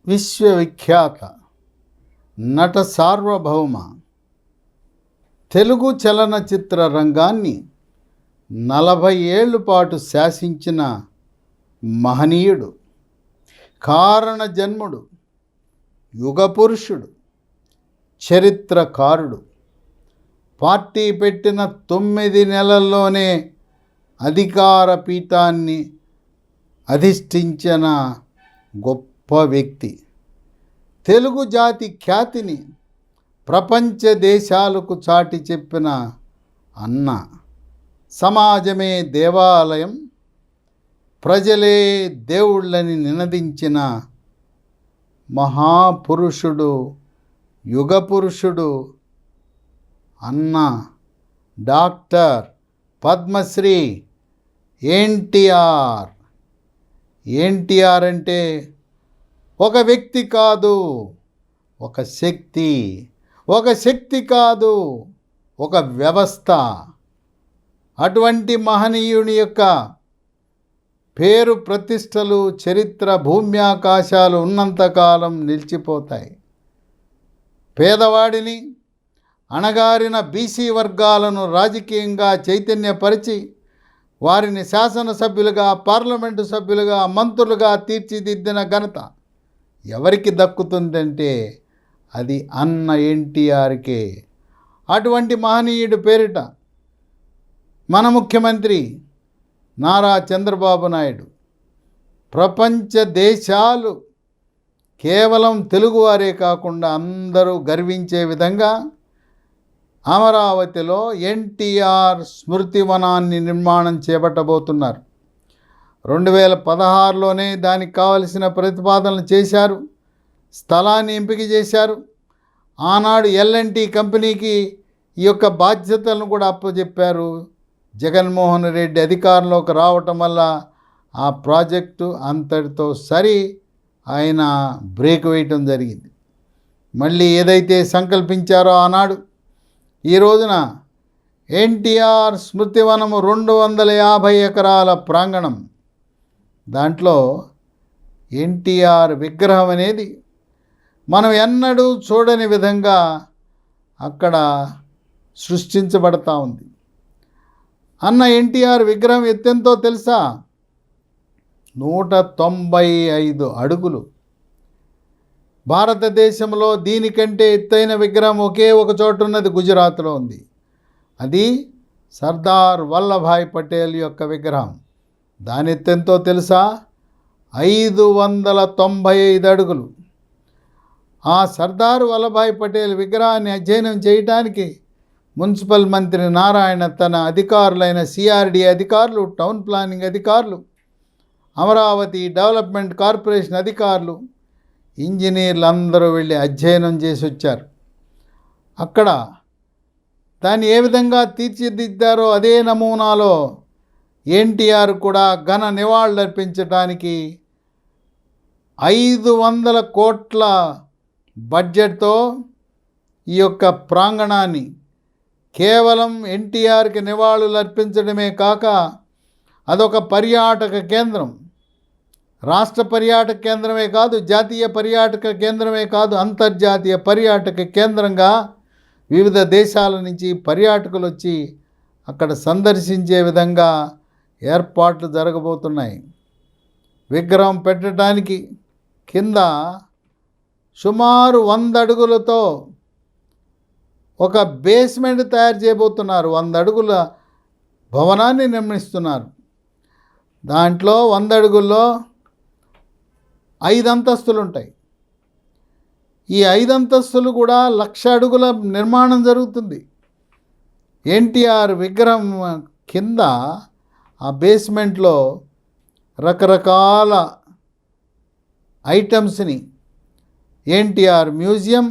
విశ్వవిఖ్యాత నట సార్వభౌమ తెలుగు చలనచిత్ర రంగాన్ని 40 ఏళ్ల పాటు శాసించిన మహనీయుడు, కారణ జన్ముడు, యుగపురుషుడు, చరిత్రకారుడు. పార్టీ పెట్టిన 9 నెలల్లోనే అధికార పీఠాన్ని అధిష్ఠించిన గొప్ప వ్యక్తి. తెలుగు జాతి ఖ్యాతిని ప్రపంచ దేశాలకు చాటి చెప్పిన అన్న. సమాజమే దేవాలయం, ప్రజలే దేవుళ్ళని నినదించిన మహాపురుషుడు, యుగపురుషుడు అన్న డాక్టర్ పద్మశ్రీ ఎన్టీఆర్. ఎన్టీఆర్ అంటే ఒక వ్యక్తి కాదు, ఒక శక్తి. ఒక శక్తి కాదు, ఒక వ్యవస్థ. అటువంటి మహనీయుని యొక్క పేరు ప్రతిష్టలు చరిత్ర భూమ్యాకాశాలు ఉన్నంతకాలం నిలిచిపోతాయి. పేదవాడిని, అణగారిన బీసీ వర్గాలను రాజకీయంగా చైతన్యపరిచి వారిని శాసనసభ్యులుగా, పార్లమెంటు సభ్యులుగా, మంత్రులుగా తీర్చిదిద్దిన ఘనత ఎవరికి దక్కుతుందంటే అది అన్న ఎన్టీఆర్కే. అటువంటి మహనీయుడి పేరిట మన ముఖ్యమంత్రి నారా చంద్రబాబు నాయుడు ప్రపంచ దేశాలు కేవలం తెలుగువారే కాకుండా అందరూ గర్వించే విధంగా అమరావతిలో ఎన్టీఆర్ స్మృతివనాన్ని నిర్మాణం చేపట్టబోతున్నారు. 2016లోనే దానికి కావలసిన ప్రతిపాదనలు చేశారు, స్థలాన్ని ఎంపిక చేశారు. ఆనాడు ఎల్ఎన్టీ కంపెనీకి ఈ యొక్క బాధ్యతలను కూడా అప్పచెప్పారు. జగన్మోహన్ రెడ్డి అధికారంలోకి రావటం వల్ల ఆ ప్రాజెక్టు అంతటితో ఆయన బ్రేక్ వేయటం జరిగింది. మళ్ళీ ఏదైతే సంకల్పించారో ఆనాడు, ఈ రోజున ఎన్టీఆర్ స్మృతివనము 250 ఎకరాల ప్రాంగణం. దాంట్లో ఎన్టీఆర్ విగ్రహం అనేది మనం ఎన్నడూ చూడని విధంగా అక్కడ సృష్టించబడతా ఉంది. అన్న ఎన్టీఆర్ విగ్రహం ఎత్తెంతో తెలుసా? 195 అడుగులు. భారతదేశంలో దీనికంటే ఎత్తైన విగ్రహం ఒకే ఒక చోట ఉన్నది, గుజరాత్లో ఉంది. అది సర్దార్ వల్లభాయ్ పటేల్ యొక్క విగ్రహం. దాని ఎత్తెంతో తెలుసా? 595 అడుగులు. ఆ సర్దార్ వల్లభాయ్ పటేల్ విగ్రహాన్ని అధ్యయనం చేయడానికి మున్సిపల్ మంత్రి నారాయణ తన అధికారులైన సిఆర్డి అధికారులు, టౌన్ ప్లానింగ్ అధికారులు, అమరావతి డెవలప్మెంట్ కార్పొరేషన్ అధికారులు, ఇంజనీర్లు అందరూ వెళ్ళి అధ్యయనం చేసి వచ్చారు. అక్కడ దాన్ని ఏ విధంగా తీర్చిదిద్దారో అదే నమూనాలో ఎన్టీఆర్ కూడా ఘన నివాళులర్పించడానికి 500 కోట్ల బడ్జెట్తో ఈ యొక్క ప్రాంగణాన్ని కేవలం ఎన్టీఆర్కి నివాళులు అర్పించడమే కాక అదొక పర్యాటక కేంద్రం. రాష్ట్ర పర్యాటక కేంద్రమే కాదు, జాతీయ పర్యాటక కేంద్రమే కాదు, అంతర్జాతీయ పర్యాటక కేంద్రంగా వివిధ దేశాల నుంచి పర్యాటకులు వచ్చి అక్కడ సందర్శించే విధంగా ఏర్పాట్లు జరగబోతున్నాయి. విగ్రహం పెట్టడానికి కింద సుమారు 100 అడుగులతో ఒక బేస్మెంట్ తయారు చేయబోతున్నారు. 100 అడుగుల భవనాన్ని నిర్మిస్తున్నారు. దాంట్లో 100 అడుగుల్లో 5 అంతస్తులు ఉంటాయి. ఈ 5 అంతస్తులు కూడా 1,00,000 అడుగుల నిర్మాణం జరుగుతుంది. ఎన్టీఆర్ విగ్రహం కింద ఆ బేస్మెంట్లో రకరకాల ఐటమ్స్ని ఎన్టీఆర్ మ్యూజియం,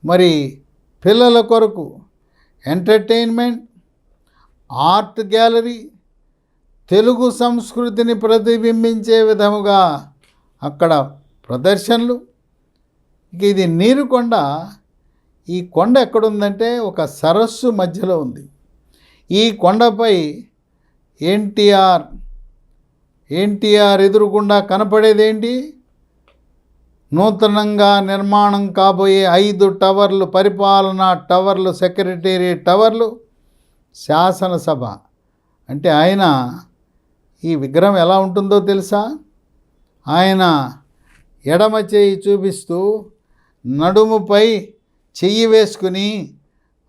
మరి పిల్లల కొరకు ఎంటర్టైన్మెంట్, ఆర్ట్ గ్యాలరీ, తెలుగు సంస్కృతిని ప్రతిబింబించే విధముగా అక్కడ ప్రదర్శనలు. ఇది నీరు కొండ. ఈ కొండ ఎక్కడుందంటే ఒక సరస్సు మధ్యలో ఉంది. ఈ కొండపై ఎన్టీఆర్ ఎదురుగుండా కనపడేదేంటి? నూతనంగా నిర్మాణం కాబోయే 5 టవర్లు, పరిపాలనా టవర్లు, సెక్రటేరియట్ టవర్లు, శాసనసభ. అంటే ఆయన ఈ విగ్రహం ఎలా ఉంటుందో తెలుసా? ఆయన ఎడమ చేయి చూపిస్తూ నడుముపై చెయ్యి వేసుకుని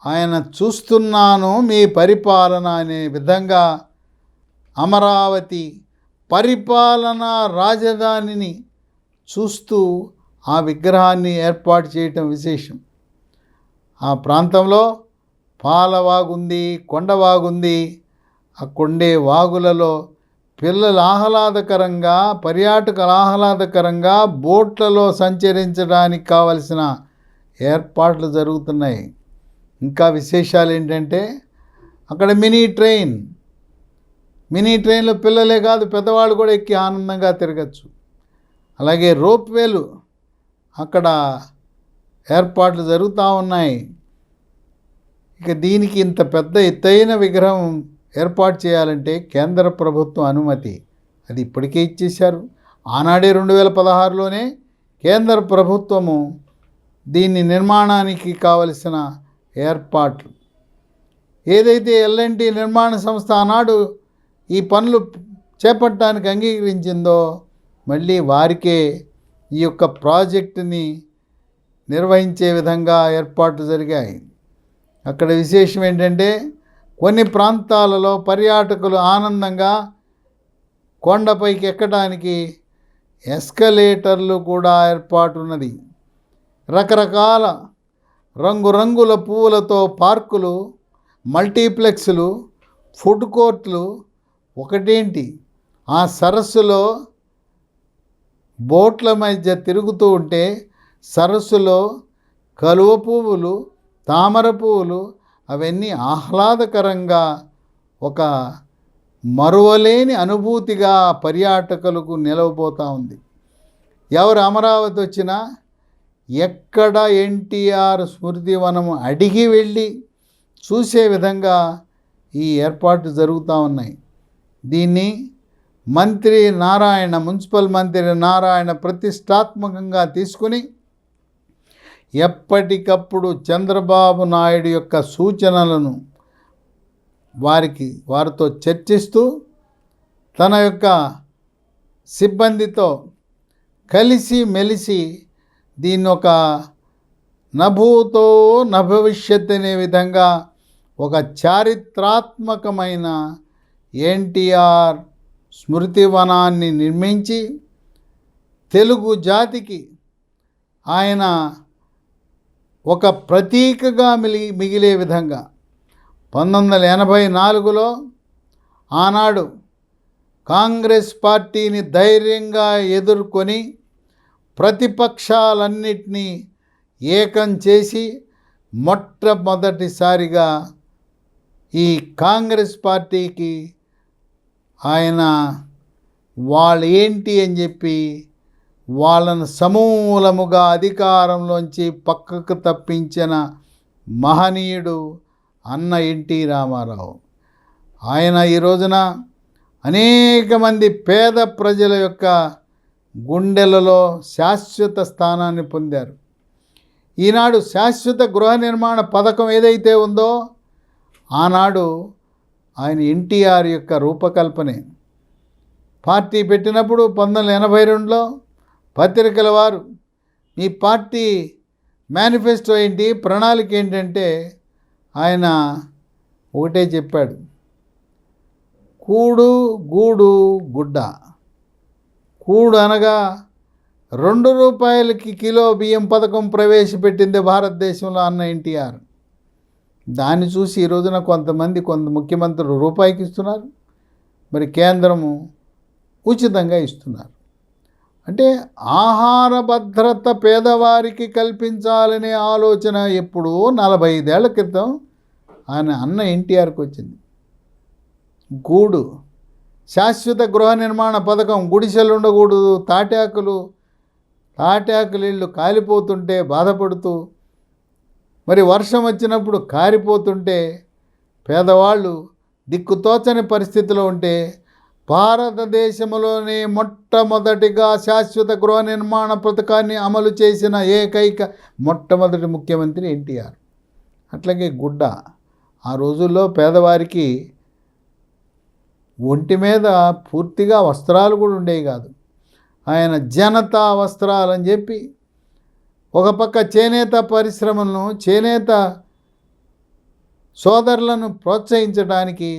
ఆయన చూస్తున్నాను మీ పరిపాలన అనే విధంగా అమరావతి పరిపాలనా రాజధానిని చూస్తూ ఆ విగ్రహాన్ని ఏర్పాటు చేయటం విశేషం. ఆ ప్రాంతంలో పాలవాగుంది, కొండవాగుంది. ఆ కొండే వాగులలో పిల్లలు ఆహ్లాదకరంగా, పర్యాటకులు ఆహ్లాదకరంగా బోట్లలో సంచరించడానికి కావలసిన ఏర్పాట్లు జరుగుతున్నాయి. ఇంకా విశేషాలు ఏంటంటే అక్కడ మినీ ట్రైన్లో పిల్లలే కాదు పెద్దవాళ్ళు కూడా ఎక్కి ఆనందంగా తిరగచ్చు. అలాగే రోప్వేలు అక్కడ ఏర్పాట్లు జరుగుతూ ఉన్నాయి. ఇక దీనికి ఇంత పెద్ద ఎత్తైన విగ్రహం ఏర్పాటు చేయాలంటే కేంద్ర ప్రభుత్వం అనుమతి అది ఇప్పటికే ఇచ్చేశారు. ఆనాడే 2016లోనే కేంద్ర ప్రభుత్వము దీన్ని నిర్మాణానికి కావలసిన ఏర్పాట్లు ఏదైతే L&T నిర్మాణ సంస్థ ఆనాడు ఈ పనులు చేపట్టడానికి అంగీకరించిందో మళ్ళీ వారికే ఈ యొక్క ప్రాజెక్టుని నిర్వహించే విధంగా ఏర్పాట్లు జరిగాయి. అక్కడ విశేషం ఏంటంటే కొన్ని ప్రాంతాలలో పర్యాటకులు ఆనందంగా కొండపైకి ఎక్కడానికి ఎస్కలేటర్లు కూడా ఏర్పాటు ఉన్నది. రకరకాల రంగురంగుల పువ్వులతో పార్కులు, మల్టీప్లెక్స్లు, ఫుడ్ కోర్టులు. ఒకటేంటి, ఆ సరస్సులో బోట్ల మధ్య తిరుగుతూ ఉంటే సరస్సులో కలువ పువ్వులు, తామర పువ్వులు అవన్నీ ఆహ్లాదకరంగా ఒక మరువలేని అనుభూతిగా పర్యాటకులకు నిలవబోతూ ఉంది. ఎవరు అమరావతి వచ్చినా ఎక్కడ ఎన్టీఆర్ స్మృతివనం అడిగి వెళ్ళి చూసే విధంగా ఈ ఏర్పాట్లు జరుగుతూ ఉన్నాయి. దీన్ని మున్సిపల్ మంత్రి నారాయణ ప్రతిష్టాత్మకంగా తీసుకుని ఎప్పటికప్పుడు చంద్రబాబు నాయుడు యొక్క సూచనలను వారితో చర్చిస్తూ తన యొక్క సిబ్బందితో కలిసి మెలిసి దీన్ని ఒక నభూతో నభవిష్యత్ అనే విధంగా ఒక చారిత్రాత్మకమైన ఎన్టీఆర్ స్మృతివనాన్ని నిర్మించి తెలుగు జాతికి ఆయన ఒక ప్రతీకగా మిగిలే విధంగా 1984లో ఆనాడు కాంగ్రెస్ పార్టీని ధైర్యంగా ఎదుర్కొని ప్రతిపక్షాలన్నిటినీ ఏకం చేసి మొట్టమొదటిసారిగా ఈ కాంగ్రెస్ పార్టీకి ఆయన వాళ్ళు ఏంటి అని చెప్పి వాళ్ళను సమూలముగా అధికారంలోంచి పక్కకు తప్పించిన మహనీయుడు అన్న ఎన్టీ రామారావు. ఆయన ఈ రోజున అనేక మంది పేద ప్రజల యొక్క గుండెలలో శాశ్వత స్థానాన్ని పొందారు. ఈనాడు శాశ్వత గృహ నిర్మాణ పథకం ఏదైతే ఉందో ఆనాడు ఆయన ఎన్టీఆర్ యొక్క రూపకల్పనే. పార్టీ పెట్టినప్పుడు 1982లో పత్రికల వారు మీ పార్టీ మేనిఫెస్టో ఏంటి, ప్రణాళిక ఏంటంటే ఆయన ఒకటే చెప్పాడు, కూడు గూడు గుడ్డ. కూడు అనగా ₹2 కిలో బియ్యం పథకం ప్రవేశపెట్టింది భారతదేశంలో అన్న ఎన్టీఆర్. దాన్ని చూసి ఈ రోజున కొంత ముఖ్యమంత్రులు రూపాయికి ఇస్తున్నారు, మరి కేంద్రము ఉచితంగా ఇస్తున్నారు. అంటే ఆహార భద్రత పేదవారికి కల్పించాలనే ఆలోచన ఎప్పుడూ 45 ఏళ్ల క్రితం ఆయన అన్న ఎన్టీఆర్కి వచ్చింది. గూడు, శాశ్వత గృహ నిర్మాణ పథకం, గుడిసెలు ఉండకూడదు, తాటాకులు ఇళ్ళు కాలిపోతుంటే బాధపడుతూ, మరి వర్షం వచ్చినప్పుడు కారిపోతుంటే పేదవాళ్ళు దిక్కుతోచని పరిస్థితిలో ఉంటే భారతదేశంలోనే మొట్టమొదటిగా శాశ్వత గృహ నిర్మాణ పథకాన్ని అమలు చేసిన ఏకైక మొట్టమొదటి ముఖ్యమంత్రి ఎన్టీఆర్. అట్లాగే గుడ్డ. ఆ రోజుల్లో పేదవారికి ఒంటి మీద పూర్తిగా వస్త్రాలు కూడా ఉండేవి కాదు. ఆయన జనతా వస్త్రాలని చెప్పి ఒక పక్క చేనేత పరిశ్రమలను, చేనేత సోదరులను ప్రోత్సహించడానికి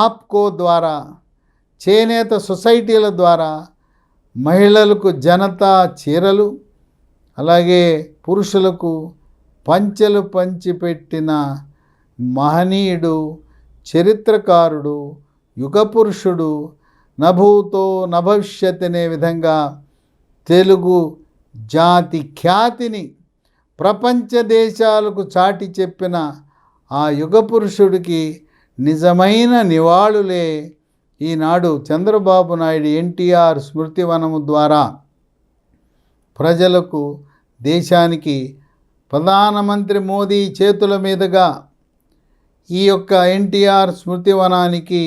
ఆప్కో ద్వారా, చేనేత సొసైటీల ద్వారా మహిళలకు జనతా చీరలు, అలాగే పురుషులకు పంచెలు పంచిపెట్టిన మహనీయుడు, చరిత్రకారుడు, యుగపురుషుడు, నభూతో నభవిష్యత్ అనే విధంగా తెలుగు జాతి ఖ్యాతిని ప్రపంచ దేశాలకు చాటి చెప్పిన ఆ యుగపురుషుడికి నిజమైన నివాళులే ఈనాడు చంద్రబాబు నాయుడు ఎన్టీఆర్ స్మృతివనము ద్వారా ప్రజలకు, దేశానికి ప్రధానమంత్రి మోదీ చేతుల మీదుగా ఈ యొక్క ఎన్టీఆర్ స్మృతివనానికి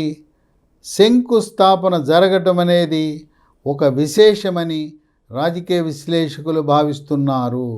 శంకుస్థాపన జరగటం అనేది ఒక విశేషమని రాజకీయ విశ్లేషకులు భావిస్తున్నారు.